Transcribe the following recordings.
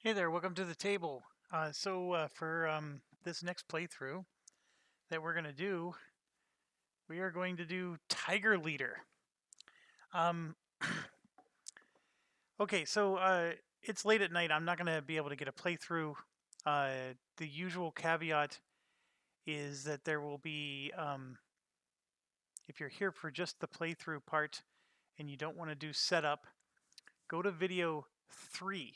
Hey there, welcome to the table. For this next playthrough that we're going to do, we are going to do Tiger Leader. Um, okay, it's late at night. I'm not going to be able to get a playthrough. The usual caveat is that there will be, if you're here for just the playthrough part and you don't want to do setup, go to video 3.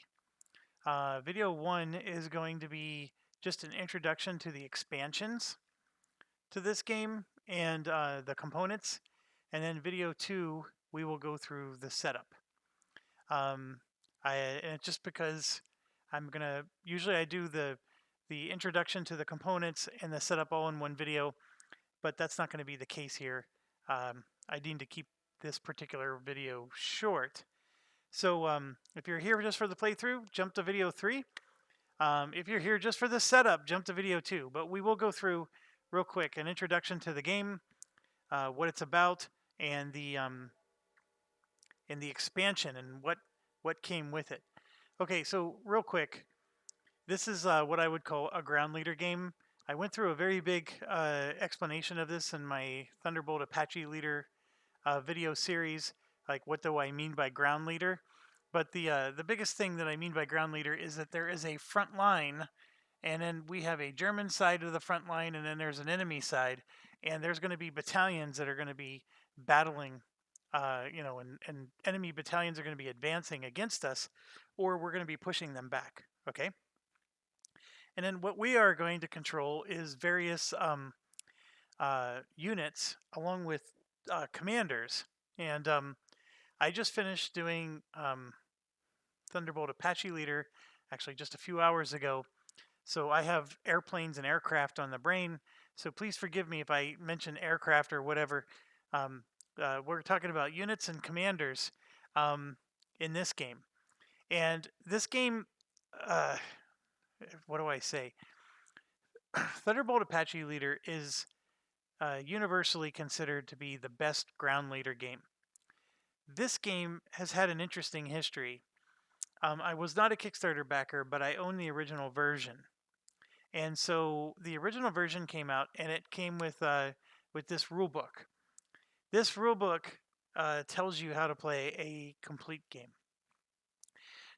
Video 1 is going to be just an introduction to the expansions to this game and the components, and then video 2 we will go through the setup. And just because I'm gonna usually I do the introduction to the components and the setup all in one video, but that's not going to be the case here. I need to keep this particular video short. So if you're here just for the playthrough, jump to video 3. If you're here just for the setup, jump to video 2. But we will go through real quick an introduction to the game, what it's about, and the expansion and what came with it. Okay, so real quick, this is what I would call a ground leader game. I went through a very big explanation of this in my Thunderbolt Apache Leader video series. Like, what do I mean by ground leader? But the biggest thing that I mean by ground leader is that there is a front line, and then we have a German side of the front line, and then there's an enemy side, and there's going to be battalions that are going to be battling, and enemy battalions are going to be advancing against us, or we're going to be pushing them back. Okay. And then what we are going to control is various units along with commanders. And I just finished doing Thunderbolt Apache Leader actually just a few hours ago. So I have airplanes and aircraft on the brain. So please forgive me if I mention aircraft or whatever. We're talking about units and commanders in this game. And this game, what do I say? Thunderbolt Apache Leader is universally considered to be the best ground leader game. This game has had an interesting history. I was not a Kickstarter backer, but I own the original version. And so the original version came out, and it came with this rule book. This rule book tells you how to play a complete game.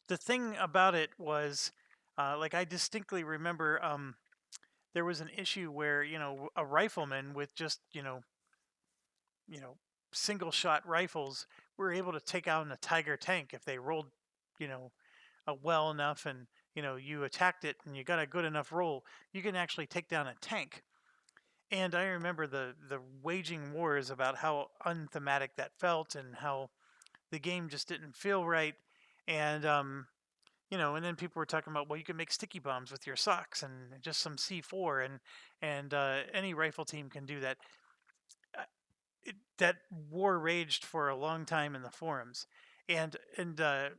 The thing about it was, I distinctly remember there was an issue where a rifleman with just single shot rifles were able to take out a Tiger tank if they rolled well enough, and you attacked it and you got a good enough roll, you can actually take down a tank. And I remember the waging wars about how unthematic that felt and how the game just didn't feel right. And and then people were talking about, well, you can make sticky bombs with your socks and just some C4, and any rifle team can do that. That war raged for a long time in the forums, and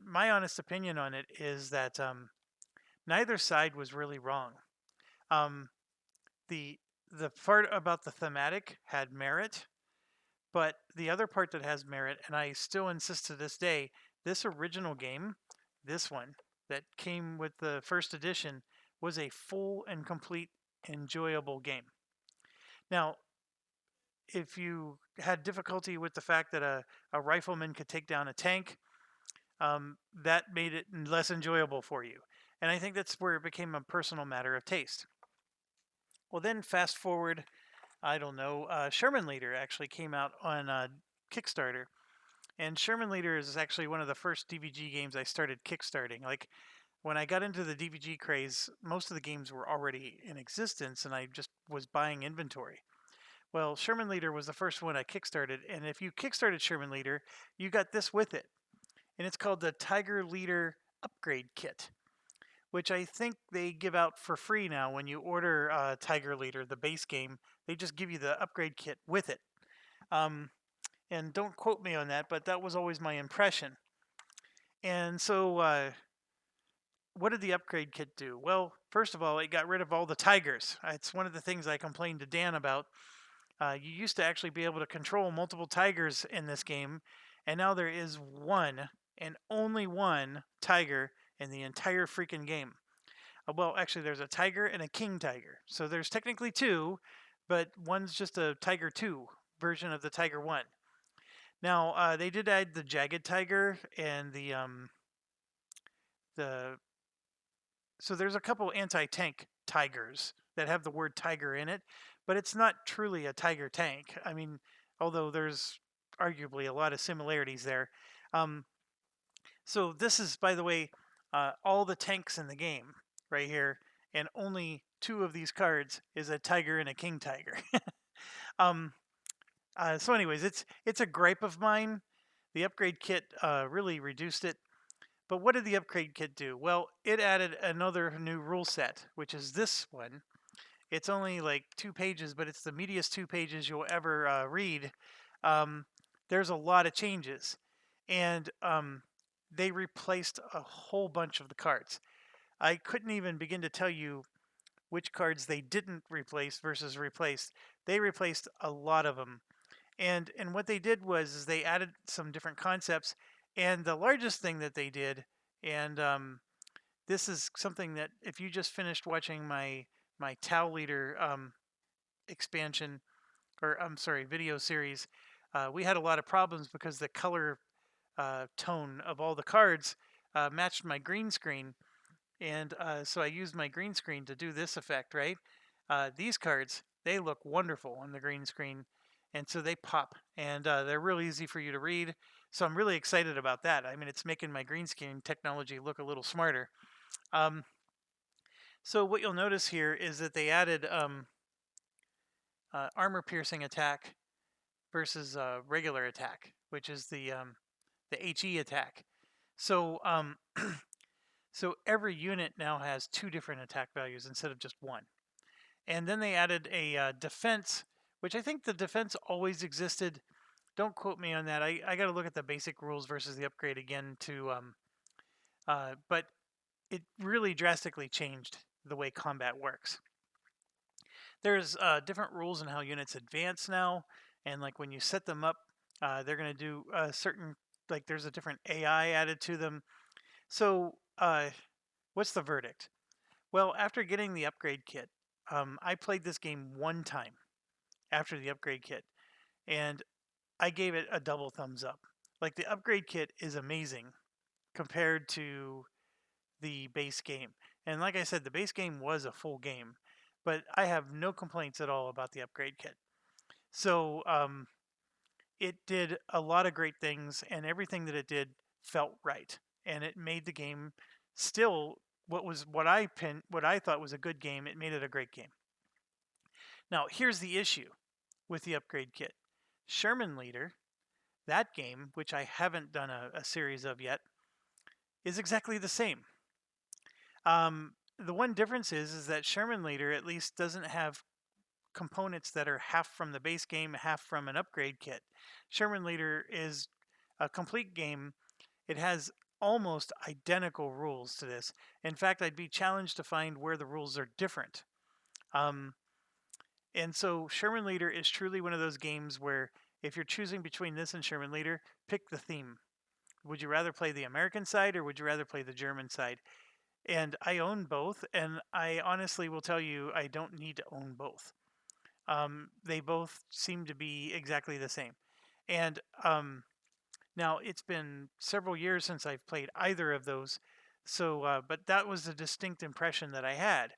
my honest opinion on it is that neither side was really wrong. Um, the part about the thematic had merit, but the other part that has merit, and I still insist to this day, this original game, this one that came with the first edition, was a full and complete enjoyable game. Now, if you had difficulty with the fact that a rifleman could take down a tank, that made it less enjoyable for you. And I think that's where it became a personal matter of taste. Well, then fast forward, I don't know, Sherman Leader actually came out on Kickstarter. And Sherman Leader is actually one of the first DVG games I started kickstarting. Like, when I got into the DVG craze, most of the games were already in existence, and I just was buying inventory. Well, Sherman Leader was the first one I kickstarted, and if you kickstarted Sherman Leader, you got this with it. And it's called the Tiger Leader Upgrade Kit, which I think they give out for free now when you order Tiger Leader, the base game. They just give you the upgrade kit with it. And don't quote me on that, but that was always my impression. And so what did the upgrade kit do? Well, first of all, it got rid of all the tigers. It's one of the things I complained to Dan about. You used to actually be able to control multiple tigers in this game, and now there is one and only one tiger, in the entire freaking game. Well, actually, there's a tiger and a king tiger. So there's technically two, but one's just a tiger 2 version of the tiger 1. Now, they did add the jagged tiger and the so there's a couple anti-tank tigers that have the word tiger in it, but it's not truly a tiger tank. I mean, although there's arguably a lot of similarities there. Um, so this is, by the way, all the tanks in the game right here, and only 2 of these cards is a tiger and a king tiger. um, so, anyways, it's a gripe of mine. The upgrade kit really reduced it. But what did the upgrade kit do? Well, it added another new rule set, which is this one. It's only like 2 pages, but it's the meatiest 2 pages you'll ever read. There's a lot of changes, and they replaced a whole bunch of the cards. I couldn't even begin to tell you which cards they didn't replace versus replaced. They replaced a lot of them. And what they did was is they added some different concepts. And the largest thing that they did, and this is something that if you just finished watching my Tau Leader expansion, or I'm sorry, video series, we had a lot of problems because the color tone of all the cards matched my green screen. And so I used my green screen to do this effect, right? These cards, they look wonderful on the green screen, and so they pop, and they're real easy for you to read. So I'm really excited about that. I mean, it's making my green screen technology look a little smarter. So what you'll notice here is that they added armor piercing attack versus regular attack, which is the HE attack. So so every unit now has 2 different attack values instead of just 1. And then they added a defense, which I think the defense always existed. Don't quote me on that. I got to look at the basic rules versus the upgrade again but it really drastically changed the way combat works. There's different rules in how units advance now, and like when you set them up, they're going to do certain, like there's a different AI added to them. So what's the verdict? Well, after getting the upgrade kit, I played this game 1 time after the upgrade kit, and I gave it a double thumbs up. Like, the upgrade kit is amazing compared to the base game. And like I said, the base game was a full game, but I have no complaints at all about the upgrade kit. So it did a lot of great things, and everything that it did felt right, and it made the game still what I thought was a good game. It made it a great game. Now, here's the issue with the upgrade kit. Sherman Leader, that game, which I haven't done a series of yet, is exactly the same. The one difference is that Sherman Leader at least doesn't have components that are half from the base game, half from an upgrade kit. Sherman Leader is a complete game. It has almost identical rules to this. In fact, I'd be challenged to find where the rules are different. And so Sherman Leader is truly one of those games where if you're choosing between this and Sherman Leader, pick the theme. Would you rather play the American side or would you rather play the German side? And I own both, and I honestly will tell you I don't need to own both. They both seem to be exactly the same. And now it's been several years since I've played either of those, so but that was a distinct impression that I had.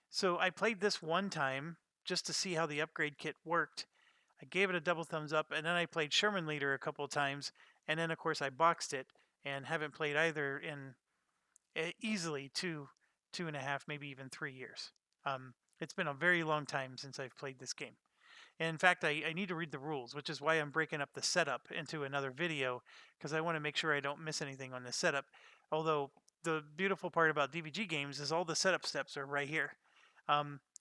So I played this 1 time just to see how the upgrade kit worked. I gave it a double thumbs up, and then I played Sherman Leader a couple of times, and then of course I boxed it and haven't played either in easily 2.5, maybe even 3 years. It's been a very long time since I've played this game. And in fact, I need to read the rules, which is why I'm breaking up the setup into another video, because I want to make sure I don't miss anything on the setup. Although the beautiful part about DVG games is all the setup steps are right here.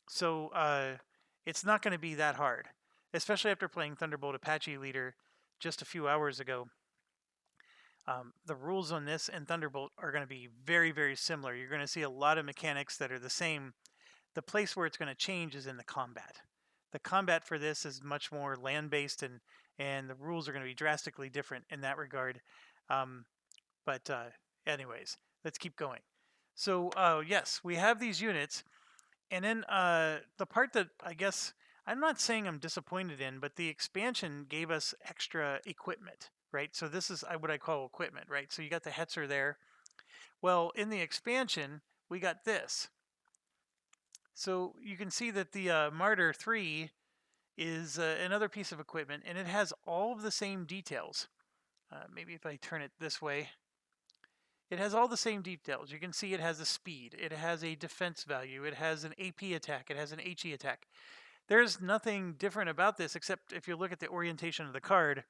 So it's not going to be that hard, especially after playing Thunderbolt Apache Leader just a few hours ago. The rules on this and Thunderbolt are going to be very, very similar. You're going to see a lot of mechanics that are the same. The place where it's going to change is in the combat. The combat for this is much more land-based, and the rules are going to be drastically different in that regard. Anyways, let's keep going. So yes, we have these units, and then the part that I guess I'm not saying I'm disappointed in, but the expansion gave us extra equipment, right? So this is what I call equipment, right? So you got the Hetzer there. Well, in the expansion, we got this. So you can see that the Martyr 3 is another piece of equipment, and it has all of the same details. Maybe if I turn it this way, it has all the same details. You can see it has a speed, it has a defense value, it has an AP attack, it has an HE attack. There's nothing different about this except if you look at the orientation of the card,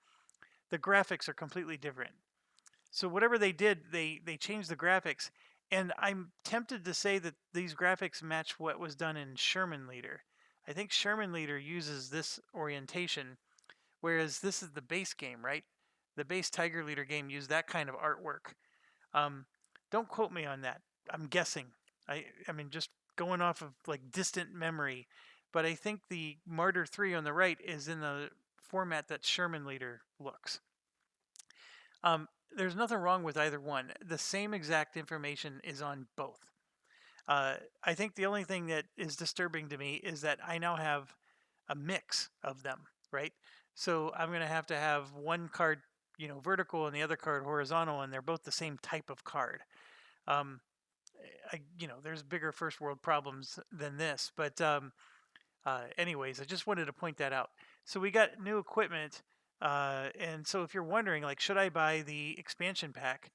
the graphics are completely different. So whatever they did, they changed the graphics, and I'm tempted to say that these graphics match what was done in Sherman Leader. I think Sherman Leader uses this orientation, whereas this is the base game, right? The base Tiger Leader game used that kind of artwork. Don't quote me on that. I'm guessing. I mean, just going off of like distant memory, but I think the Martyr 3 on the right is in the format that Sherman Leader looks. There's nothing wrong with either one. The same exact information is on both. I think the only thing that is disturbing to me is that I now have a mix of them, right? So I'm going to have one card, vertical and the other card horizontal, and they're both the same type of card. There's bigger first world problems than this, but anyways, I just wanted to point that out. So we got new equipment, and so if you're wondering, like, should I buy the expansion pack?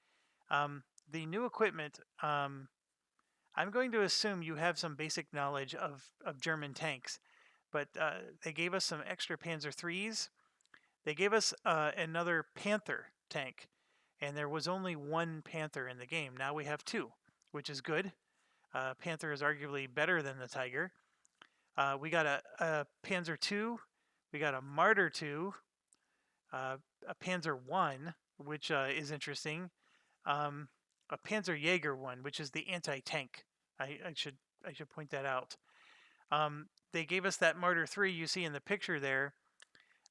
The new equipment, I'm going to assume you have some basic knowledge of German tanks, but they gave us some extra Panzer IIIs. They gave us another Panther tank, and there was only one Panther in the game. Now we have two, which is good. Panther is arguably better than the Tiger. We got a Panzer II, we got a Martyr II, a Panzer I, which is interesting, a Panzer Jaeger one, which is the anti-tank. I should point that out. They gave us that Martyr 3 you see in the picture there.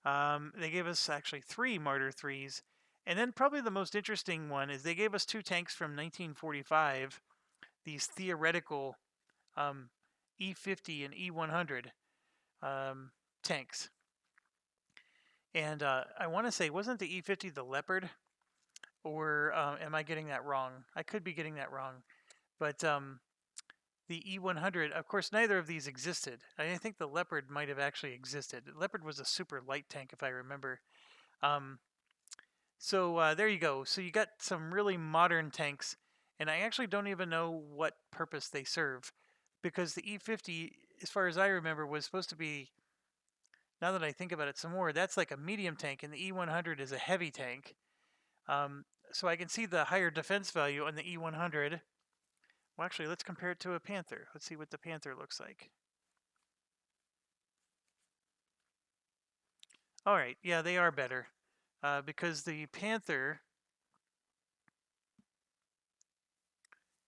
They gave us actually 3 Martyr 3s. And then probably the most interesting one is they gave us 2 tanks from 1945, these theoretical E50 and E100 tanks. And I want to say, wasn't the E50 the Leopard? Or am I getting that wrong? I could be getting that wrong. But the E100, of course, neither of these existed. I think the Leopard might have actually existed. The Leopard was a super light tank, if I remember. So there you go. So you got some really modern tanks, and I actually don't even know what purpose they serve, because the E50, as far as I remember, was supposed to be, now that I think about it some more, that's like a medium tank, and the E100 is a heavy tank. So I can see the higher defense value on the E100. Well, actually, let's compare it to a Panther. Let's see what the Panther looks like. All right, yeah, they are better, because the Panther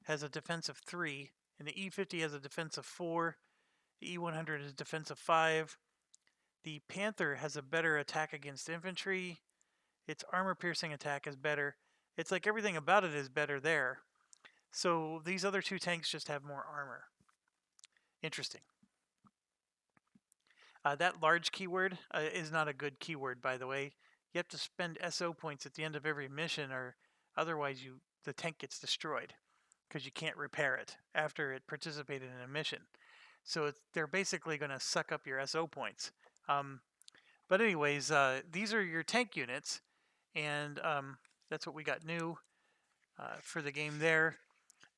has a defense of 3, and the E50 has a defense of 4. The E100 is defense of 5. The Panther has a better attack against infantry. Its armor-piercing attack is better. It's like everything about it is better there. So these other 2 tanks just have more armor. Interesting. That large keyword is not a good keyword, by the way. You have to spend SO points at the end of every mission, or otherwise the tank gets destroyed, because you can't repair it after it participated in a mission. So they're basically going to suck up your SO points. But anyways, these are your tank units, and that's what we got new for the game there.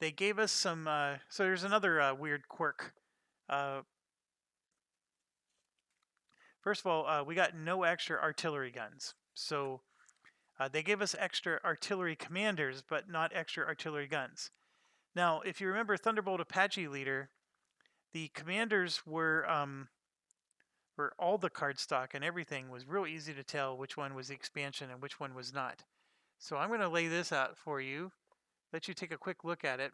They gave us some, so there's another weird quirk. First of all, we got no extra artillery guns. So they gave us extra artillery commanders, but not extra artillery guns. Now, if you remember Thunderbolt Apache Leader, the commanders were all the card stock, and everything was real easy to tell which one was the expansion and which one was not. So I'm going to lay this out for you, let you take a quick look at it.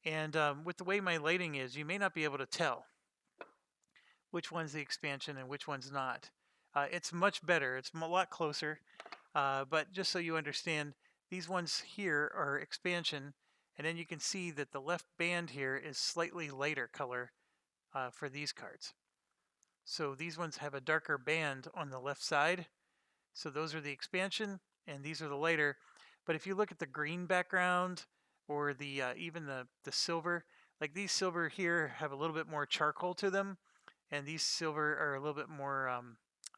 And with the way my lighting is, you may not be able to tell which one's the expansion and which one's not. It's much better. It's a lot closer. But just so you understand, these ones here are expansion, And then you can see that the left band here is slightly lighter color for these cards. So these ones have a darker band on the left side. So those are the expansion, and these are the lighter. But if you look at the green background or the even the silver, like these silver here have a little bit more charcoal to them, and these silver are a little bit more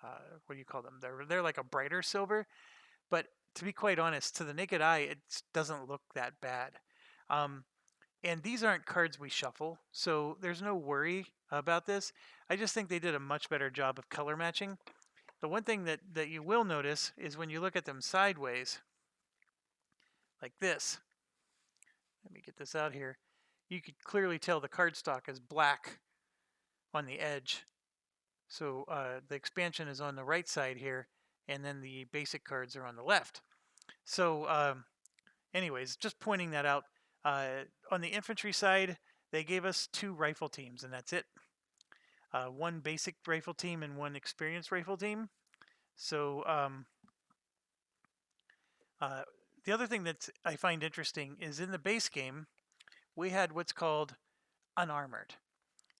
what do you call them? They're like a brighter silver. But to be quite honest, to the naked eye, it doesn't look that bad. And these aren't cards we shuffle, so there's no worry about this. I just think they did a much better job of color matching. The one thing that you will notice is when you look at them sideways, like this. Let me get this out here. You could clearly tell the cardstock is black on the edge. So the expansion is on the right side here, and then the basic cards are on the left. So anyways, just pointing that out. On the infantry side, they gave us 2 rifle teams, and that's it. 1 basic rifle team and 1 experienced rifle team. So the other thing that I find interesting is in the base game, we had what's called unarmored,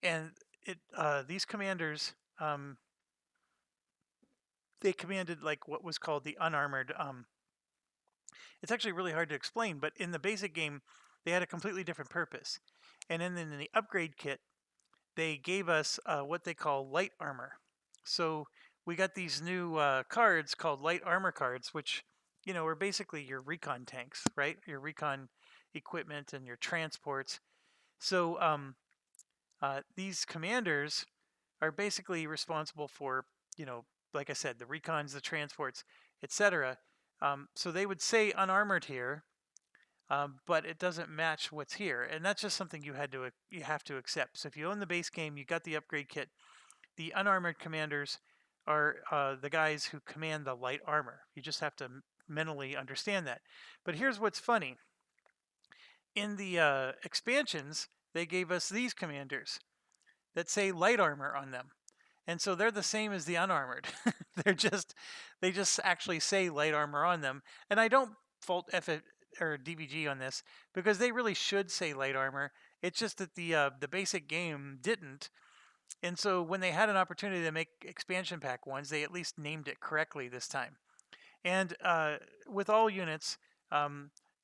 and these commanders they commanded like what was called the unarmored. It's actually really hard to explain, but in the basic game, they had a completely different purpose, and then in the upgrade kit, they gave us what they call light armor. So we got these new cards called light armor cards, which are basically your recon tanks, right? Your recon equipment and your transports. So these commanders are basically responsible for, like I said, the recons, the transports, etc. So they would say unarmored here, but it doesn't match what's here, and that's just something you have to accept. So if you own the base game, you got the upgrade kit. The unarmored commanders are the guys who command the light armor. You just have to mentally understand that. But here's what's funny. In the expansions, they gave us these commanders that say light armor on them. And so they're the same as the unarmored. they just actually say light armor on them. And I don't fault or DBG on this because they really should say light armor. It's just that the basic game didn't. And so when they had an opportunity to make expansion pack ones, they at least named it correctly this time. And with all units,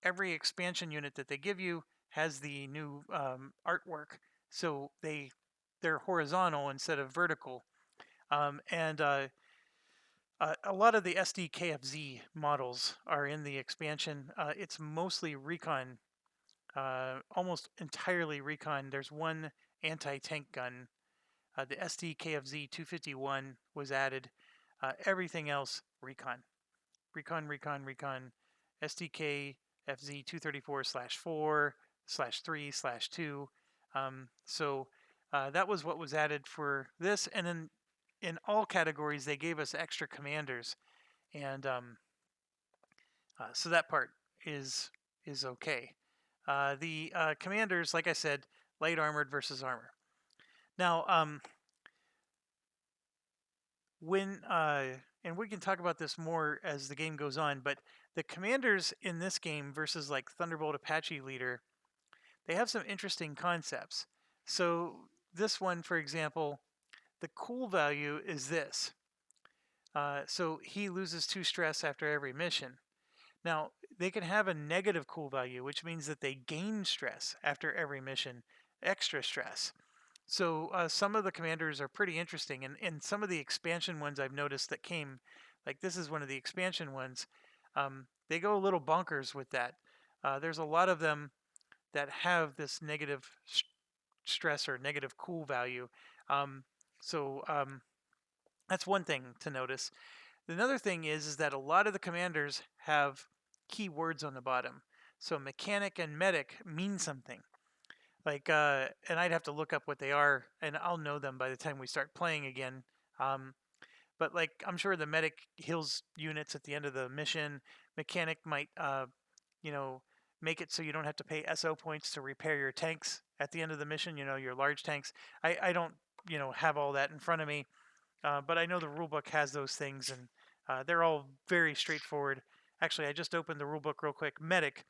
every expansion unit that they give you has the new artwork. So they're horizontal instead of vertical. And a lot of the SDKFZ models are in the expansion. It's mostly recon, almost entirely recon. There's 1 anti-tank gun. The SDKFZ 251 was added. Everything else, recon. Recon. SDKFZ 234/4/3/2. So that was what was added for this. And then in all categories, they gave us extra commanders. And so that part is okay. The commanders, like I said, light armored versus armor. Now, and we can talk about this more as the game goes on, but the commanders in this game versus like Thunderbolt Apache Leader, they have some interesting concepts. So this one, for example, the cool value is this. So he loses 2 stress after every mission. Now, they can have a negative cool value, which means that they gain stress after every mission, extra stress. So some of the commanders are pretty interesting, and some of the expansion ones I've noticed that came, like this is one of the expansion ones, they go a little bonkers with that. There's a lot of them that have this negative stress or negative cool value. So that's one thing to notice. Another thing is that a lot of the commanders have keywords on the bottom. So mechanic and medic mean something. Like, and I'd have to look up what they are, and I'll know them by the time we start playing again. But like, I'm sure the medic heals units at the end of the mission. Mechanic might, make it so you don't have to pay SO points to repair your tanks at the end of the mission. Your large tanks. I don't, have all that in front of me, but I know the rulebook has those things, and they're all very straightforward. Actually, I just opened the rulebook real quick. Medic.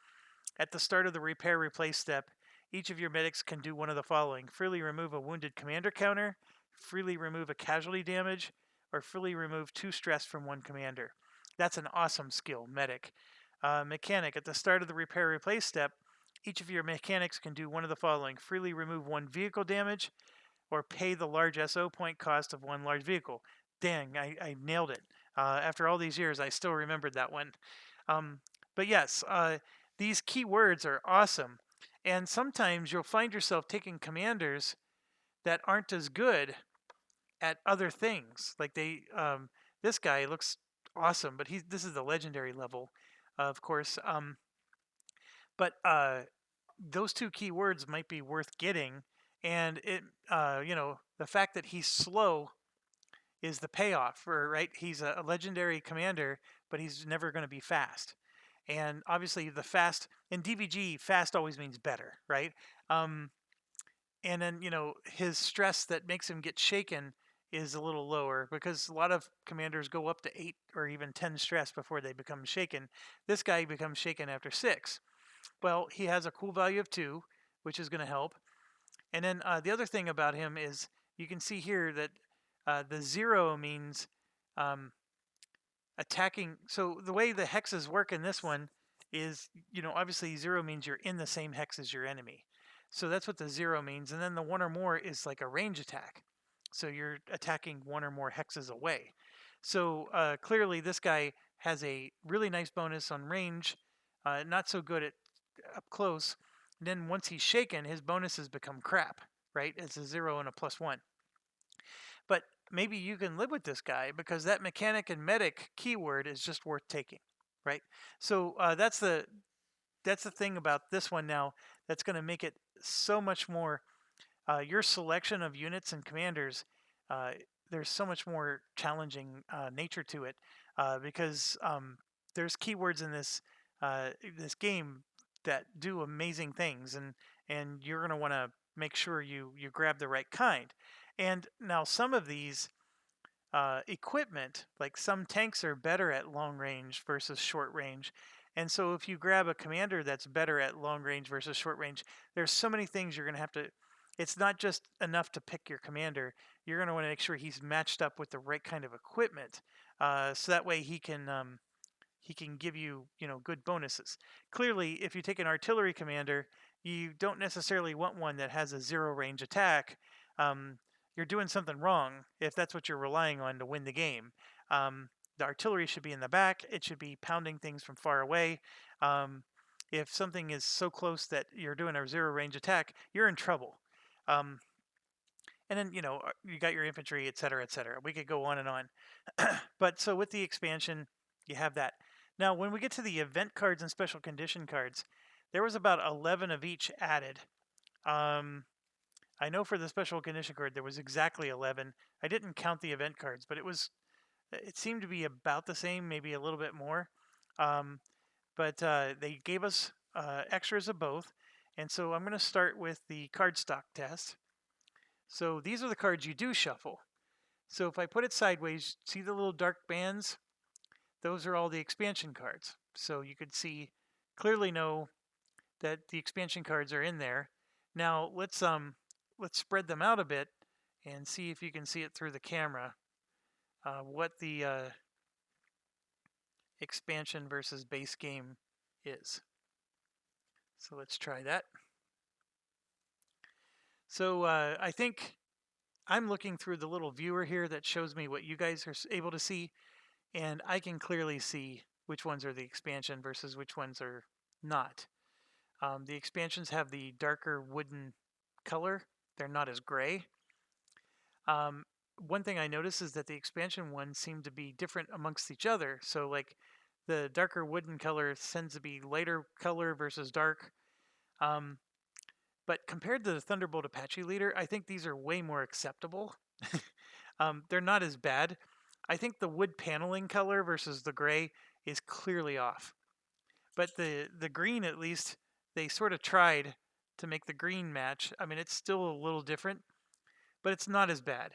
At the start of the repair replace step, each of your medics can do one of the following: freely remove a wounded commander counter, freely remove a casualty damage, or freely remove 2 stress from one commander. That's an awesome skill, medic. Mechanic, at the start of the repair replace step, each of your mechanics can do one of the following: freely remove 1 vehicle damage, or pay the large SO point cost of 1 large vehicle. Dang, I nailed it. After all these years, I still remembered that one. But yes, these keywords are awesome. And sometimes you'll find yourself taking commanders that aren't as good at other things. Like this guy looks awesome, but this is the legendary level, of course. But those 2 keywords might be worth getting, and the fact that he's slow is the payoff, right? He's a legendary commander, but he's never going to be fast. And obviously, the fast in DVG, fast always means better, right? And then his stress that makes him get shaken is a little lower, because a lot of commanders go up to 8 or even 10 stress before they become shaken. This guy becomes shaken after 6. Well, he has a cool value of 2, which is going to help. And then the other thing about him is you can see here that the 0 means attacking. So the way the hexes work in this one is, obviously 0 means you're in the same hex as your enemy. So that's what the 0 means. And then the 1 or more is like a range attack. So you're attacking 1 or more hexes away. So clearly this guy has a really nice bonus on range, not so good at up close. And then once he's shaken, his bonuses become crap, right? It's a 0 and a +1. But maybe you can live with this guy because that mechanic and medic keyword is just worth taking, right? So that's the thing about this one now that's going to make it so much more. Your selection of units and commanders, there's so much more challenging nature to it, because there's keywords in this game that do amazing things, and you're going to want to make sure you grab the right kind. And now some of these equipment, like some tanks are better at long range versus short range. And so if you grab a commander that's better at long range versus short range, there's so many things you're going to have to. It's not just enough to pick your commander. You're going to want to make sure he's matched up with the right kind of equipment, so that way he can give you good bonuses. Clearly, if you take an artillery commander, you don't necessarily want one that has a 0 range attack. You're doing something wrong if that's what you're relying on to win the game. The artillery should be in the back. It should be pounding things from far away. If something is so close that you're doing a 0 range attack, you're in trouble. And then you got your infantry, et cetera, et cetera. We could go on and on. But so with the expansion, you have that. Now, when we get to the event cards and special condition cards, there was about 11 of each added. I know for the special condition card there was exactly 11. I didn't count the event cards, but it seemed to be about the same, maybe a little bit more. But they gave us extras of both. And so I'm going to start with the card stock test. So these are the cards you do shuffle. So if I put it sideways, see the little dark bands? Those are all the expansion cards. So you could clearly know that the expansion cards are in there. Now let's spread them out a bit and see if you can see it through the camera, what the expansion versus base game is. So let's try that. So I think I'm looking through the little viewer here that shows me what you guys are able to see, and I can clearly see which ones are the expansion versus which ones are not. The expansions have the darker wooden color. They're not as gray. One thing I noticed is that the expansion ones seem to be different amongst each other. So like the darker wooden color tends to be lighter color versus dark. But compared to the Thunderbolt Apache Leader, I think these are way more acceptable. They're not as bad. I think the wood paneling color versus the gray is clearly off. But the green, at least, they sort of tried to make the green match. I mean, it's still a little different, but it's not as bad.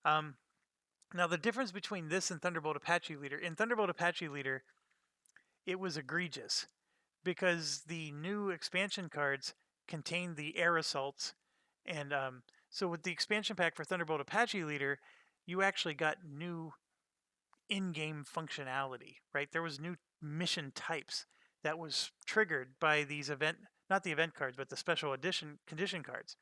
Now, the difference between this and Thunderbolt Apache Leader, in Thunderbolt Apache Leader, it was egregious. because the new expansion cards contain the air assaults, and so with the expansion pack for Thunderbolt Apache Leader, you actually got new in-game functionality, right? There was new mission types that was triggered by these not the event cards, but the special edition condition cards.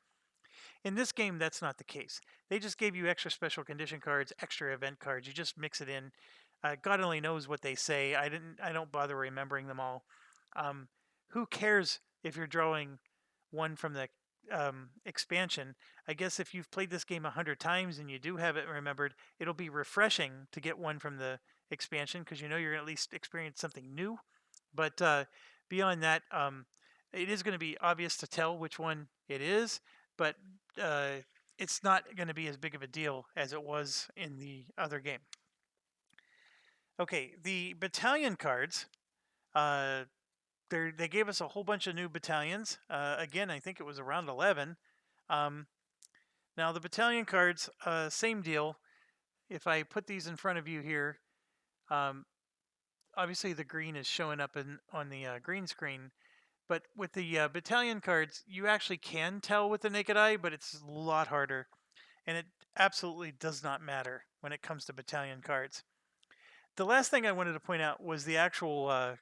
In this game, that's not the case. They just gave you extra special condition cards, extra event cards. You just mix it in. God only knows what they say. I don't bother remembering them all. Um, who cares if you're drawing one from the expansion? I guess if you've played this game 100 times and you do have it remembered, it'll be refreshing to get one from the expansion because you know you're going to at least experience something new. But beyond that, it is going to be obvious to tell which one it is, but uh, it's not going to be as big of a deal as it was in the other game. Okay, the battalion cards. They gave us a whole bunch of new battalions. Again, I think it was around 11. Now the battalion cards, same deal. If I put these in front of you here, obviously the green is showing up on the green screen. But with the battalion cards, you actually can tell with the naked eye, but it's a lot harder. And it absolutely does not matter when it comes to battalion cards. The last thing I wanted to point out was the actual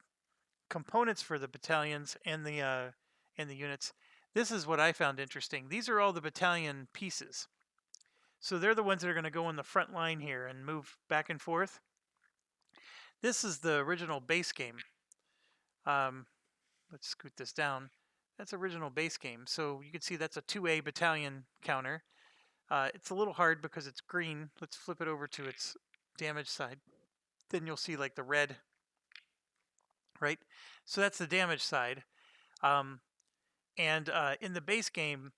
components for the battalions and the units. This is what I found interesting. These are all the battalion pieces. So they're the ones that are going to go on the front line here and move back and forth. This is the original base game. Let's scoot this down. That's original base game. So you can see that's a 2A battalion counter. It's a little hard because it's green. Let's flip it over to its damage side. Then you'll see like the red, right? So that's the damage side. And in the base game,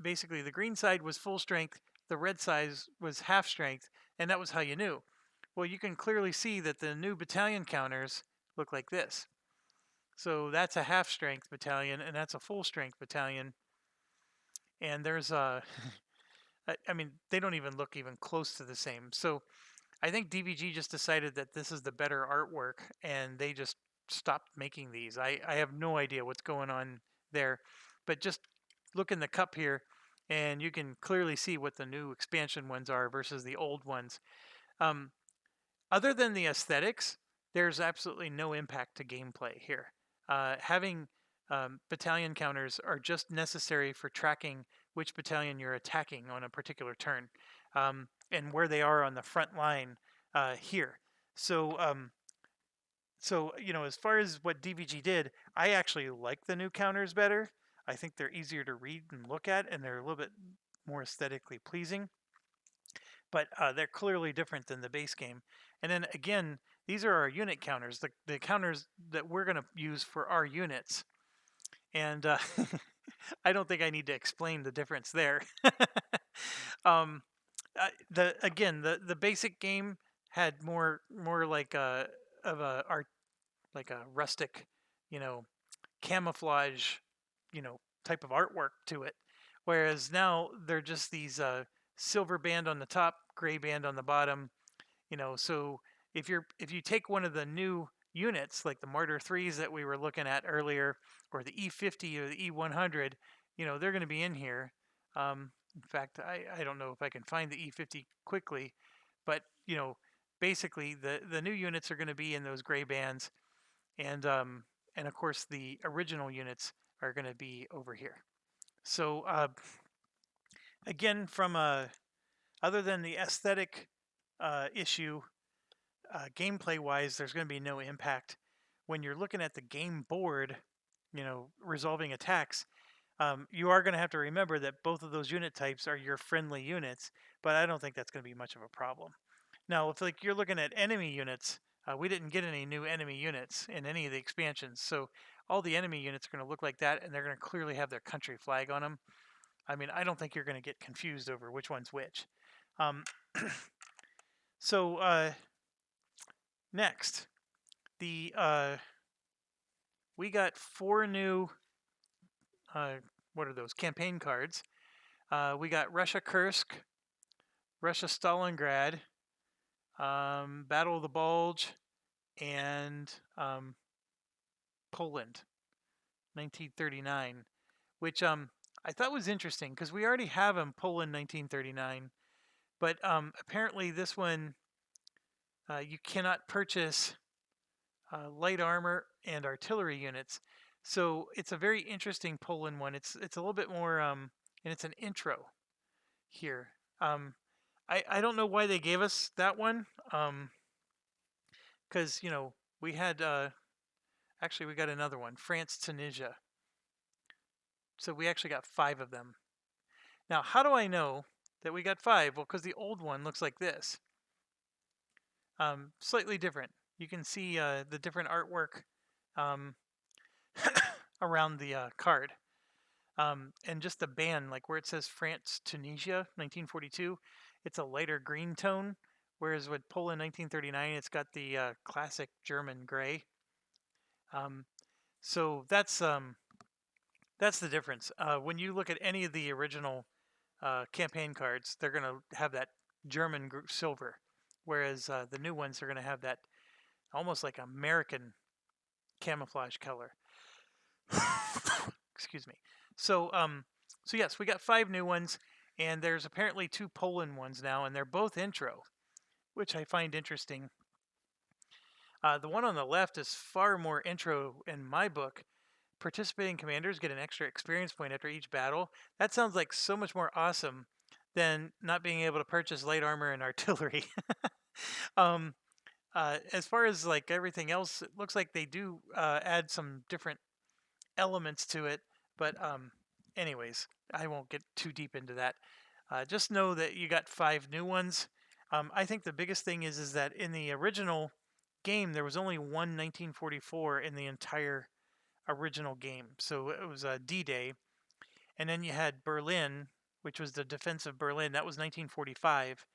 basically the green side was full strength, the red side was half strength, and that was how you knew. Well, you can clearly see that the new battalion counters look like this. So that's a half strength battalion, and that's a full strength battalion. And there's I mean, they don't even look even close to the same. So I think DVG just decided that this is the better artwork, and they just stopped making these. I have no idea what's going on there, but just look in the cup here, and you can clearly see what the new expansion ones are versus the old ones. Other than the aesthetics, there's absolutely no impact to gameplay here. Having battalion counters are just necessary for tracking which battalion you're attacking on a particular turn, and where they are on the front line here. So, you know, as far as what DVG did, I actually like the new counters better. I think they're easier to read and look at, and they're a little bit more aesthetically pleasing. But they're clearly different than the base game. And then again, these are our unit counters, the counters that we're going to use for our units. And I don't think I need to explain the difference there. The basic game had more like a art, like a rustic, you know, camouflage, you know, type of artwork to it. Whereas now they're just these silver band on the top, gray band on the bottom. You know, so if you take one of the new units like the Martyr 3s that we were looking at earlier, or the E50 or the E100, you know, they're going to be in here. In fact, I don't know if I can find the E50 quickly, but you know, basically the new units are going to be in those gray bands, and of course the original units are going to be over here. So again, from other than the aesthetic issue, gameplay wise, there's going to be no impact. When you're looking at the game board, you know, resolving attacks, you are going to have to remember that both of those unit types are your friendly units, but I don't think that's going to be much of a problem. Now, if like you're looking at enemy units, we didn't get any new enemy units in any of the expansions, so all the enemy units are going to look like that, and they're going to clearly have their country flag on them. I mean, I don't think you're going to get confused over which one's which. So next, we got 4 new what are those campaign cards? We got Russia Kursk, Russia Stalingrad, Battle of the Bulge, and Poland, 1939, which I thought was interesting because we already have a Poland 1939, but apparently this one you cannot purchase light armor and artillery units. So it's a very interesting Poland one. It's a little bit more and it's an intro here. I don't know why they gave us that one. Because we had actually we got another one, France Tunisia. So we actually got 5 of them. Now, how do I know that we got 5? Well, because the old one looks like this. Slightly different. You can see the different artwork um, around the card. And just the band, like where it says France, Tunisia, 1942, it's a lighter green tone, whereas with Poland 1939, it's got the classic German gray. So that's the difference. When you look at any of the original campaign cards, they're going to have that German silver, whereas the new ones are going to have that almost like American camouflage color. Excuse me. So yes, we got 5 new ones, and there's apparently 2 Poland ones now, and they're both intro, which I find interesting. The one on the left is far more intro in my book. Participating commanders get an extra experience point after each battle. That sounds like so much more awesome than not being able to purchase light armor and artillery. As far as like everything else, it looks like they do add some different elements to it. But anyways, I won't get too deep into that. Just know that you got 5 new ones. I think the biggest thing is that in the original game, there was only one 1944 in the entire original game. So it was D-Day. And then you had Berlin, which was the defense of Berlin. That was 1945.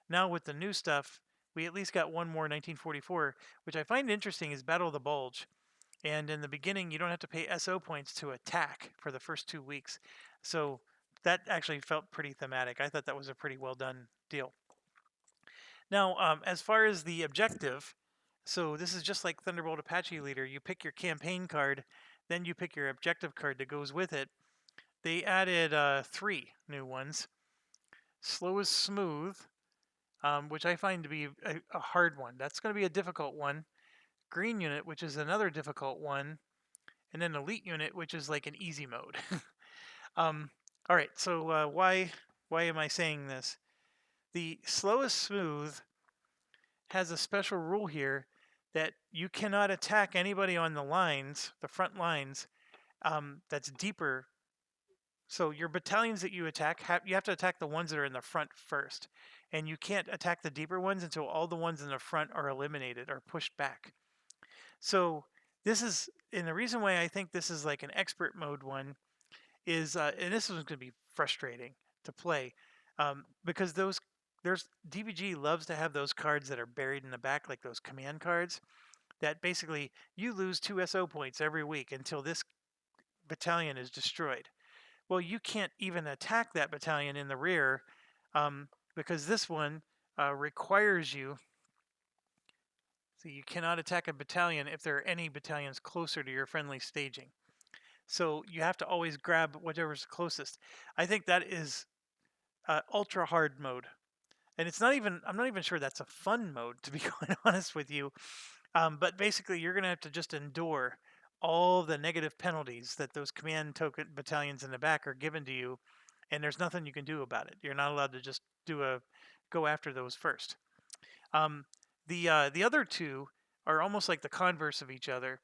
Now with the new stuff, we at least got one more 1944, which I find interesting is Battle of the Bulge. And in the beginning, you don't have to pay SO points to attack for the first 2 weeks. So that actually felt pretty thematic. I thought that was a pretty well done deal. Now, as far as the objective, so this is just like Thunderbolt Apache Leader. You pick your campaign card, then you pick your objective card that goes with it. They added 3 new ones. Slow is Smooth, which I find to be a hard one. That's going to be a difficult one. Green Unit, which is another difficult one. And then Elite Unit, which is like an easy mode. All right, so why am I saying this? The Slow is Smooth has a special rule here that you cannot attack anybody on the lines, the front lines, that's deeper. So your battalions that you attack, you have to attack the ones that are in the front first. And you can't attack the deeper ones until all the ones in the front are eliminated or pushed back. So this is, and the reason why I think this is like an expert mode one is, and this one's going to be frustrating to play, because there's DBG loves to have those cards that are buried in the back, like those command cards, that basically you lose 2 SO points every week until this battalion is destroyed. Well, you can't even attack that battalion in the rear because this one requires you. So you cannot attack a battalion if there are any battalions closer to your friendly staging. So you have to always grab whatever's closest. I think that is ultra hard mode. And it's not even, I'm not even sure that's a fun mode, to be quite honest with you. But basically, you're going to have to just endure all the negative penalties that those command token battalions in the back are given to you, and there's nothing you can do about it. You're not allowed to just go after those first. The other 2 are almost like the converse of each other.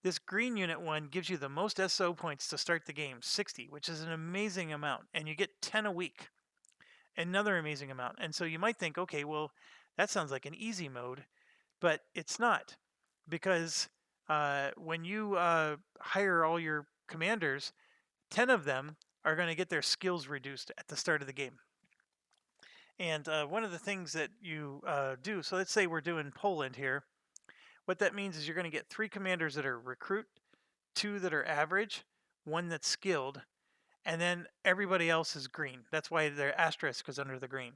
This green unit one gives you the most SO points to start the game, 60, which is an amazing amount, and you get 10 a week. Another amazing amount. And so you might think, okay, well, that sounds like an easy mode, but it's not, because when you hire all your commanders, 10 of them are going to get their skills reduced at the start of the game. And one of the things that you do, so let's say we're doing Poland here. What that means is you're going to get 3 commanders that are recruit, 2 that are average, 1 that's skilled, and then everybody else is green. That's why their asterisk is under the green.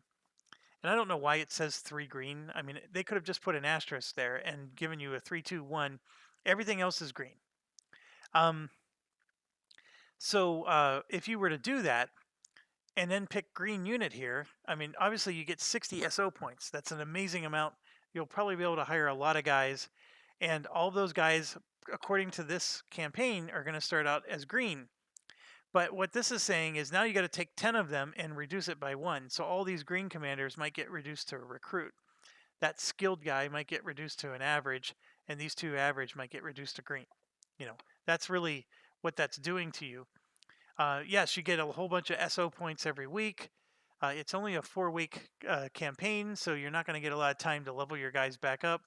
And I don't know why it says 3 green. I mean, they could have just put an asterisk there and given you a 3, 2, 1. Everything else is green. Um, if you were to do that and then pick green unit here, I mean, obviously you get 60 SO points. That's an amazing amount. You'll probably be able to hire a lot of guys, and all those guys, according to this campaign, are going to start out as green. But what this is saying is now you got to take 10 of them and reduce it by 1. So all these green commanders might get reduced to a recruit. That skilled guy might get reduced to an average, and these two average might get reduced to green. That's really what that's doing to you. Yes, you get a whole bunch of SO points every week. It's only a 4-week campaign, so you're not going to get a lot of time to level your guys back up.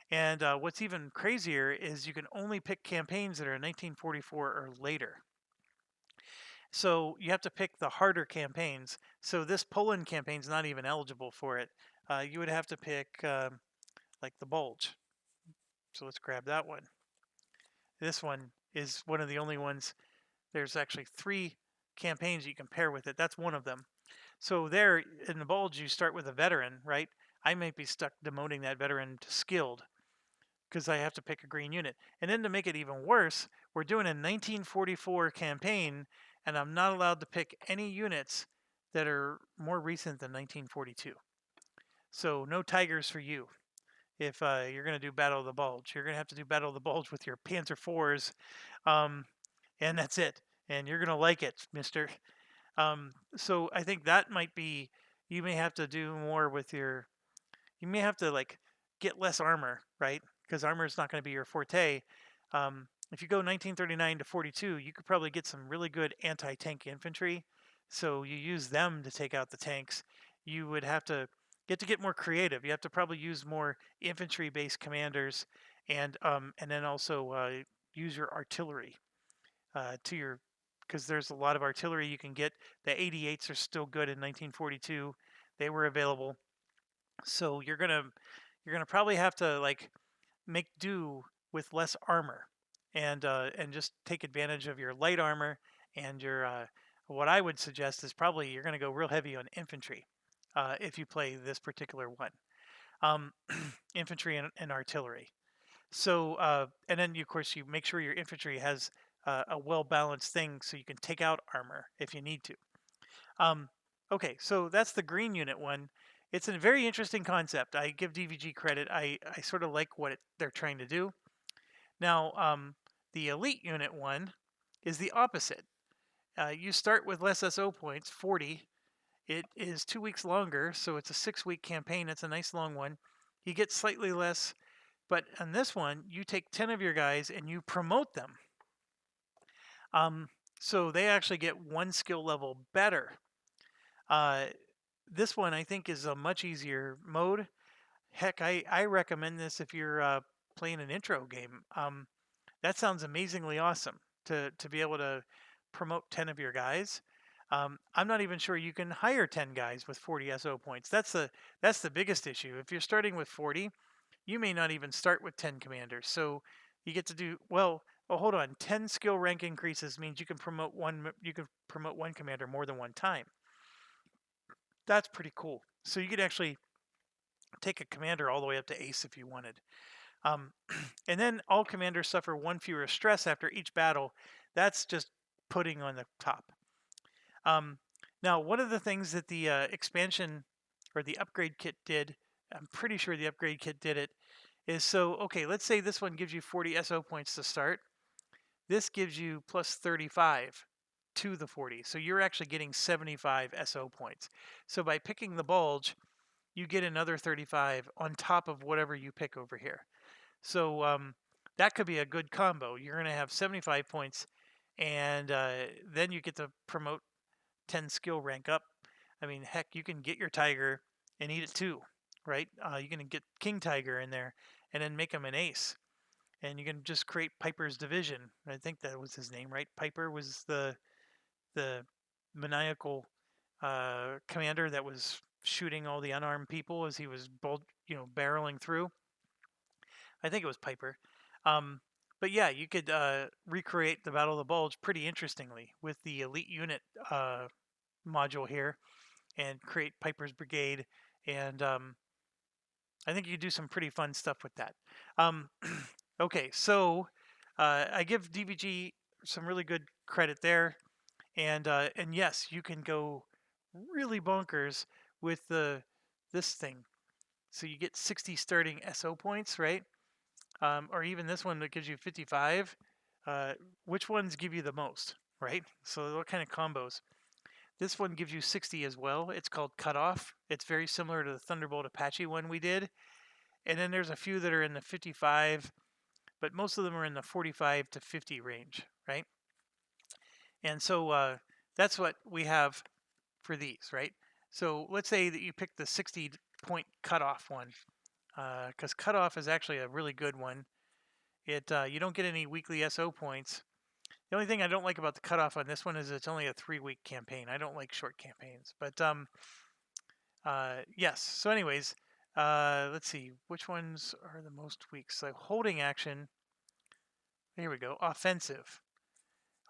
And what's even crazier is you can only pick campaigns that are 1944 or later. So you have to pick the harder campaigns. So this Poland campaign is not even eligible for it. You would have to pick like the Bulge. So let's grab that one. This one is one of the only ones. There's actually 3 campaigns you can pair with it. That's one of them. So there in the Bulge, you start with a veteran, right? I might be stuck demoting that veteran to skilled because I have to pick a green unit. And then to make it even worse, we're doing a 1944 campaign, and I'm not allowed to pick any units that are more recent than 1942. So no Tigers for you. If you're going to do Battle of the Bulge, you're going to have to do Battle of the Bulge with your Panzer IVs, and that's it. And you're going to like it, mister. So I think that might be, you may have to do more with your, you may have to like get less armor, right? Because armor is not going to be your forte. If you go 1939 to 42, you could probably get some really good anti-tank infantry. So you use them to take out the tanks. You would have to get more creative. You have to probably use more infantry-based commanders, and then also use your artillery to your, because there's a lot of artillery you can get. The 88s are still good in 1942. They were available. So you're gonna probably have to like make do with less armor, and just take advantage of your light armor and your what I would suggest is probably you're gonna go real heavy on infantry if you play this particular one, um, infantry and artillery. So and then of course you make sure your infantry has a well balanced thing so you can take out armor if you need to. Okay, so that's the green unit one. It's a very interesting concept. I give DVG credit. I sort of like what they're trying to do. Now, the elite unit one is the opposite. You start with less SO points, 40. It is 2 weeks longer, so it's a 6-week campaign. It's a nice long one. You get slightly less, but on this one, you take 10 of your guys and you promote them. So they actually get 1 skill level better. This one I think is a much easier mode. Heck, I recommend this if you're playing an intro game. That sounds amazingly awesome to be able to promote 10 of your guys. I'm not even sure you can hire 10 guys with 40 SO points. That's the biggest issue. If you're starting with 40, you may not even start with 10 commanders. So you get to do well. Oh, hold on. 10 skill rank increases means you can promote one. You can promote one commander more than one time. That's pretty cool. So you could actually take a commander all the way up to ace if you wanted. And then all commanders suffer 1 fewer stress after each battle. That's just pudding on the top. Now, one of the things that the expansion or the upgrade kit did, I'm pretty sure the upgrade kit did it, is so, okay, let's say this one gives you 40 SO points to start. This gives you plus 35 to the 40. So you're actually getting 75 SO points. So by picking the Bulge, you get another 35 on top of whatever you pick over here. So that could be a good combo. You're going to have 75 points, and then you get to promote 10 skill rank up. I mean, heck, you can get your Tiger and eat it too, right? You can get King Tiger in there and then make him an ace. And you can just create Piper's Division. I think that was his name, right? Piper was the maniacal commander that was shooting all the unarmed people as he was barreling through. I think it was Piper. But yeah, you could recreate the Battle of the Bulge pretty interestingly with the elite unit module here and create Piper's Brigade. And I think you could do some pretty fun stuff with that. Okay, so I give DVG some really good credit there, and yes, you can go really bonkers with this thing. So you get 60 starting SO points, right? Or even this one that gives you 55. Which ones give you the most, right? So what kind of combos? This one gives you 60 as well. It's called Cutoff. It's very similar to the Thunderbolt Apache one we did. And then there's a few that are in the 55, but most of them are in the 45 to 50 range, right? And so that's what we have for these, right? So let's say that you pick the 60 point cutoff one, because cutoff is actually a really good one. You don't get any weekly SO points. The only thing I don't like about the cutoff on this one is it's only a 3-week campaign. I don't like short campaigns, but yes. So, anyways, let's see which ones are the most weeks. So, holding action. Here we go. Offensive.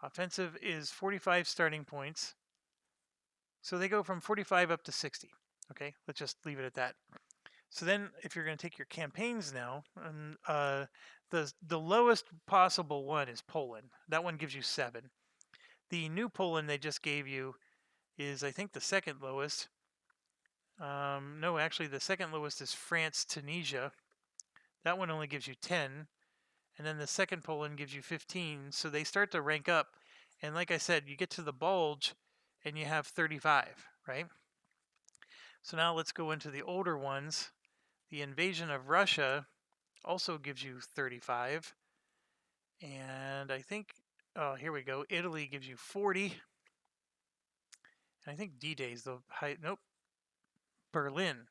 Offensive is 45 starting points. So they go from 45 up to 60. Okay, let's just leave it at that. So then, if you're going to take your campaigns now, and the lowest possible one is Poland. That one gives you 7. The new Poland they just gave you is, I think, the second lowest. No, actually, the second lowest is France, Tunisia. That one only gives you 10. And then the second Poland gives you 15. So they start to rank up. And like I said, you get to the bulge and you have 35, right? So now let's go into the older ones. The invasion of Russia also gives you 35. And I think, oh, here we go. Italy gives you 40. And I think D-Day is the high. Nope. Berlin.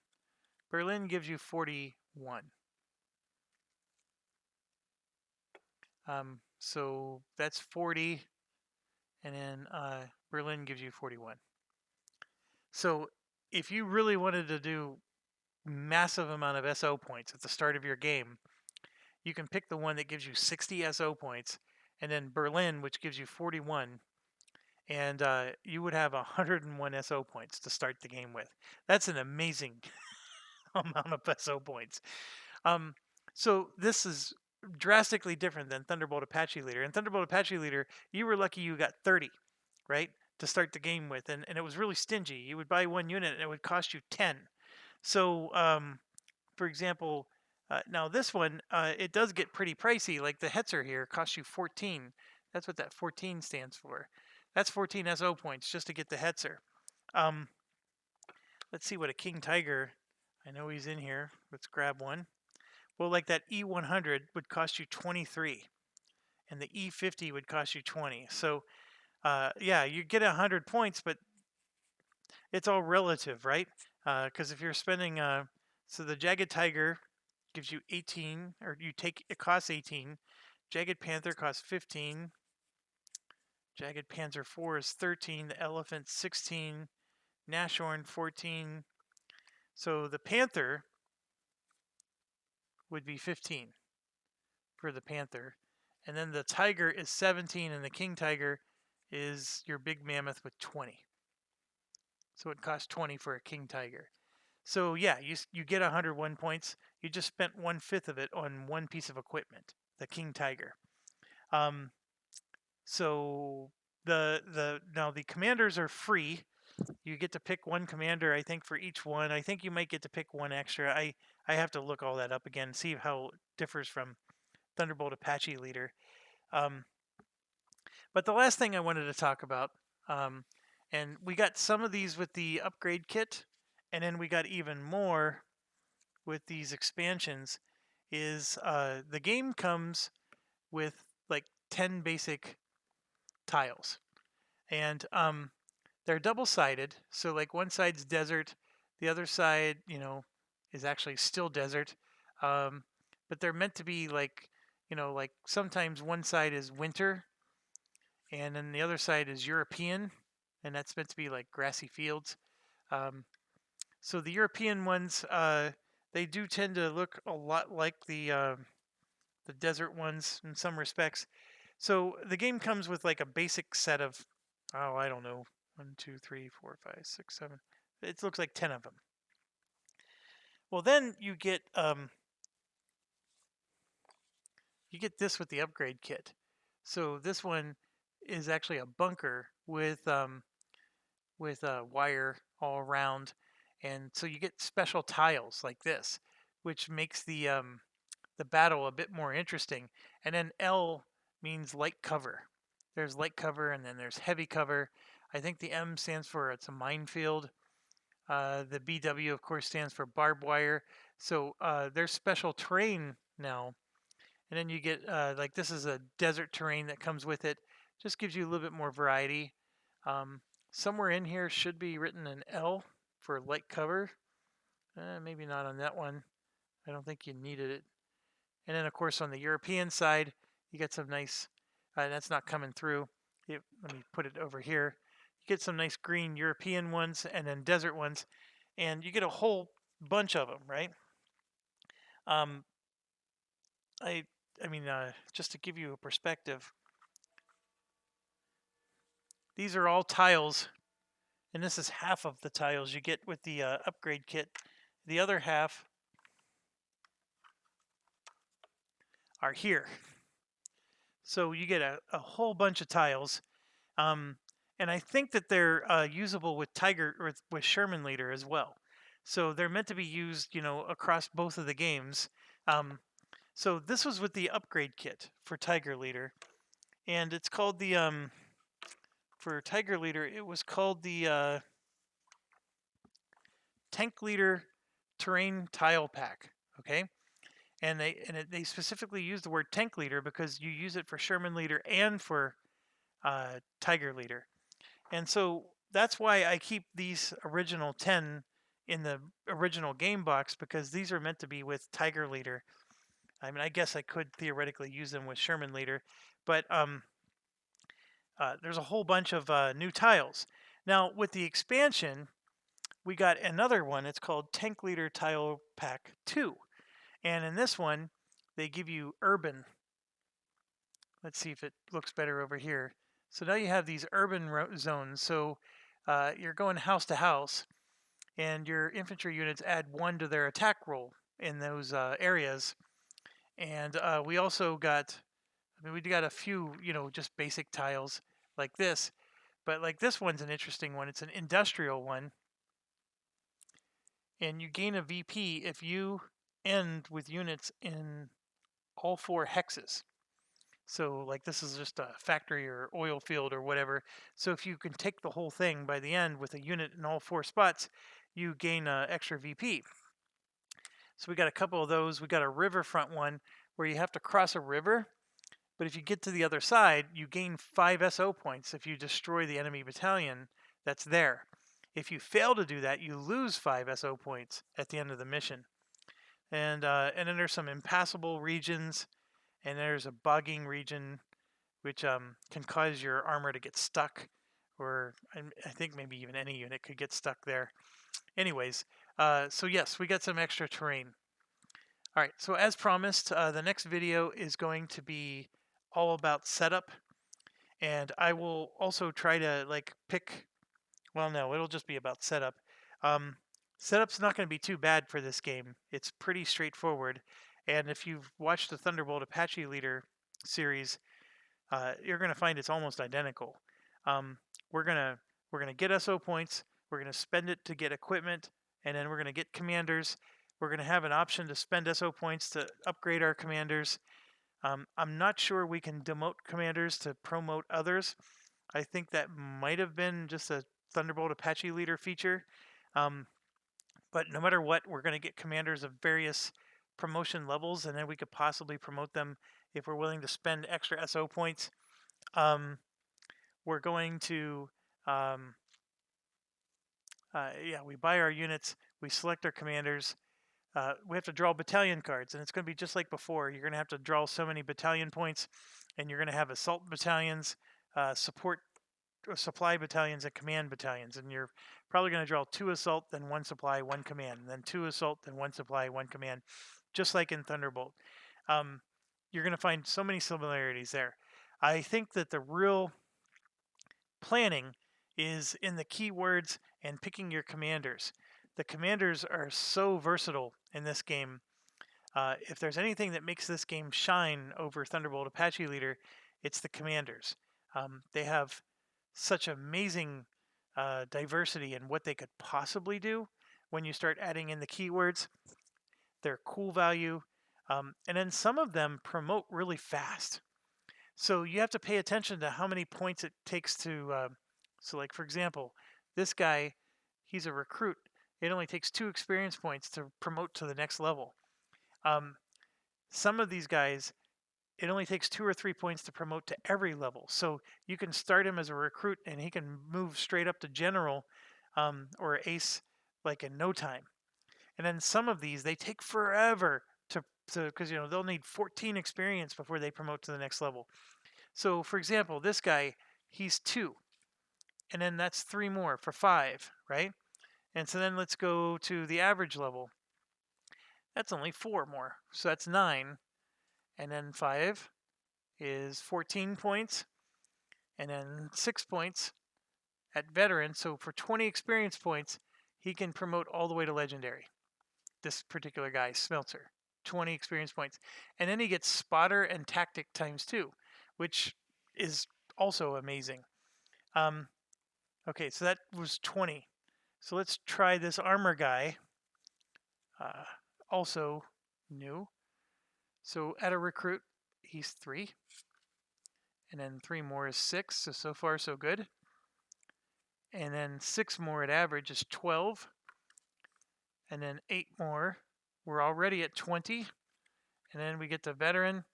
Berlin gives you 41. So that's 40. And then Berlin gives you 41. So if you really wanted to do massive amount of SO points at the start of your game, you can pick the one that gives you 60 SO points, and then Berlin, which gives you 41, and you would have 101 SO points to start the game with. That's an amazing amount of SO points. So this is drastically different than Thunderbolt Apache Leader. In Thunderbolt Apache Leader, you were lucky you got 30, right, to start the game with, and it was really stingy. You would buy one unit and it would cost you 10. So, for example, now this one, it does get pretty pricey. Like the Hetzer here costs you 14. That's what that 14 stands for. That's 14 SO points just to get the Hetzer. Let's see what a King Tiger, I know he's in here. Let's grab one. Well, like that E100 would cost you 23, and the E50 would cost you 20. So, yeah, you get 100 points, but it's all relative, right? Because if you're spending, so the Jagged Tiger gives you 18, or it costs 18. Jagged Panther costs 15. Jagged Panther 4 is 13. The Elephant 16. Nashorn 14. So the Panther would be 15 for the Panther. And then the Tiger is 17, and the King Tiger is your big mammoth with 20. So it costs 20 for a King Tiger. So yeah, you get 101 points. You just spent 1/5 of it on one piece of equipment, the King Tiger. So now the commanders are free. You get to pick one commander, I think, for each one. I think you might get to pick one extra. I have to look all that up again, see how it differs from Thunderbolt Apache Leader. But the last thing I wanted to talk about, and we got some of these with the upgrade kit, and then we got even more with these expansions, is the game comes with like 10 basic tiles. And they're double-sided, so like one side's desert, the other side, is actually still desert. But they're meant to be like, like sometimes one side is winter, and then the other side is European, and that's meant to be like grassy fields. So the European ones, they do tend to look a lot like the desert ones in some respects. So the game comes with like a basic set of, oh, I don't know, 1, 2, 3, 4, 5, 6, 7. It looks like 10 of them. Well, then you get you get this with the upgrade kit. So this one is actually a bunker with wire all around, and so you get special tiles like this, which makes the battle a bit more interesting. And then L means light cover. There's light cover, and then there's heavy cover. I think the M stands for it's a minefield. The BW, of course, stands for barbed wire. So there's special terrain now. And then you get, like, this is a desert terrain that comes with it. Just gives you a little bit more variety. Um, Somewhere in here should be written an L for light cover. Maybe not on that one. I don't think you needed it. And then, of course, on the European side, you get some nice, that's not coming through. Let me put it over here. You get some nice green European ones and then desert ones. And you get a whole bunch of them, right? Um, I, I mean, just to give you a perspective, these are all tiles, and this is half of the tiles you get with the upgrade kit. The other half are here. So you get a whole bunch of tiles. And I think that they're usable with with Sherman Leader as well. So they're meant to be used, across both of the games. So this was with the upgrade kit for Tiger Leader, and it's called the for Tiger Leader. It was called the Tank Leader Terrain Tile Pack. Okay, and they specifically use the word Tank Leader because you use it for Sherman Leader and for Tiger Leader. And so that's why I keep these original 10 in the original game box, because these are meant to be with Tiger Leader. I mean, I guess I could theoretically use them with Sherman Leader, but there's a whole bunch of new tiles. Now, with the expansion, we got another one. It's called Tank Leader Tile Pack 2. And in this one, they give you urban. Let's see if it looks better over here. So now you have these urban zones. So you're going house to house, and your infantry units add 1 to their attack roll in those areas. And we also got, we got a few, just basic tiles like this. But like this one's an interesting one. It's an industrial one. And you gain a VP if you end with units in all 4 hexes. So like this is just a factory or oil field or whatever. So if you can take the whole thing by the end with a unit in all 4 spots, you gain extra VP. So we got a couple of those. We got a riverfront one where you have to cross a river, but if you get to the other side, you gain 5 SO points if you destroy the enemy battalion that's there. If you fail to do that, you lose 5 SO points at the end of the mission. And then there's some impassable regions, and there's a bogging region, which can cause your armor to get stuck, or I think maybe even any unit could get stuck there. Anyways, so yes, we got some extra terrain. All right, so as promised, the next video is going to be all about setup, and I will also try to pick. Well, no, it'll just be about setup. Setup's not going to be too bad for this game. It's pretty straightforward, and if you've watched the Thunderbolt Apache Leader series, you're going to find it's almost identical. We're gonna get SO points. We're gonna spend it to get equipment, and then we're gonna get commanders. We're gonna have an option to spend SO points to upgrade our commanders. I'm not sure we can demote commanders to promote others. I think that might have been just a Thunderbolt Apache Leader feature. But no matter what, we're going to get commanders of various promotion levels, and then we could possibly promote them if we're willing to spend extra SO points. We're going to, we buy our units, we select our commanders. We have to draw battalion cards, and it's going to be just like before. You're going to have to draw so many battalion points, and you're going to have assault battalions, supply battalions, and command battalions. And you're probably going to draw 2 assault, then 1 supply, 1 command, and then 2 assault, then 1 supply, 1 command, just like in Thunderbolt. You're going to find so many similarities there. I think that the real planning is in the keywords and picking your commanders. The commanders are so versatile in this game. If there's anything that makes this game shine over Thunderbolt Apache Leader, it's the commanders. They have such amazing diversity in what they could possibly do when you start adding in the keywords. Their cool value, and then some of them promote really fast. So you have to pay attention to how many points it takes to. So, like for example, this guy, he's a recruit. It only takes 2 experience points to promote to the next level. Some of these guys, it only takes 2 or 3 points to promote to every level. So you can start him as a recruit, and he can move straight up to general or ace like in no time. And then some of these, they take forever to because they'll need 14 experience before they promote to the next level. So for example, this guy, he's 2, and then that's 3 more for 5, right? And so then let's go to the average level. That's only 4 more, so that's 9, and then 5 is 14 points, and then 6 points at veteran. So for 20 experience points, he can promote all the way to legendary. This particular guy, Smelter, 20 experience points. And then he gets spotter and tactic ×2, which is also amazing. Okay, so that was 20. So let's try this armor guy, also new. So at a recruit, he's 3. And then 3 more is 6, so far so good. And then 6 more at average is 12. And then 8 more, we're already at 20. And then we get to veteran,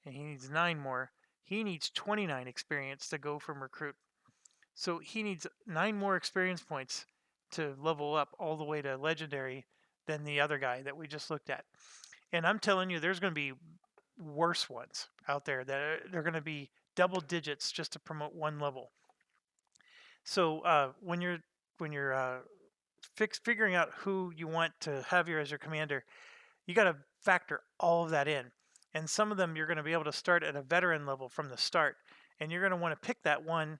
and he needs 9 more. He needs 29 experience to go from recruit. So he needs 9 more experience points to level up all the way to legendary than the other guy that we just looked at. And I'm telling you, there's going to be worse ones out there that they're going to be double digits just to promote 1 level. So when you're figuring out who you want to have as your commander, you got to factor all of that in. And some of them you're going to be able to start at a veteran level from the start, and you're going to want to pick that one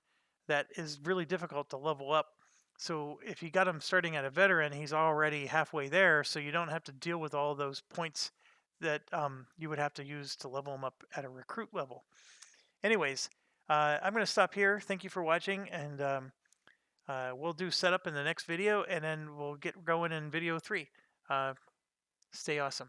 that is really difficult to level up. So if you got him starting at a veteran, he's already halfway there, so you don't have to deal with all those points that you would have to use to level him up at a recruit level. Anyways, I'm going to stop here. Thank you for watching, and we'll do setup in the next video, and then we'll get going in video 3. Stay awesome.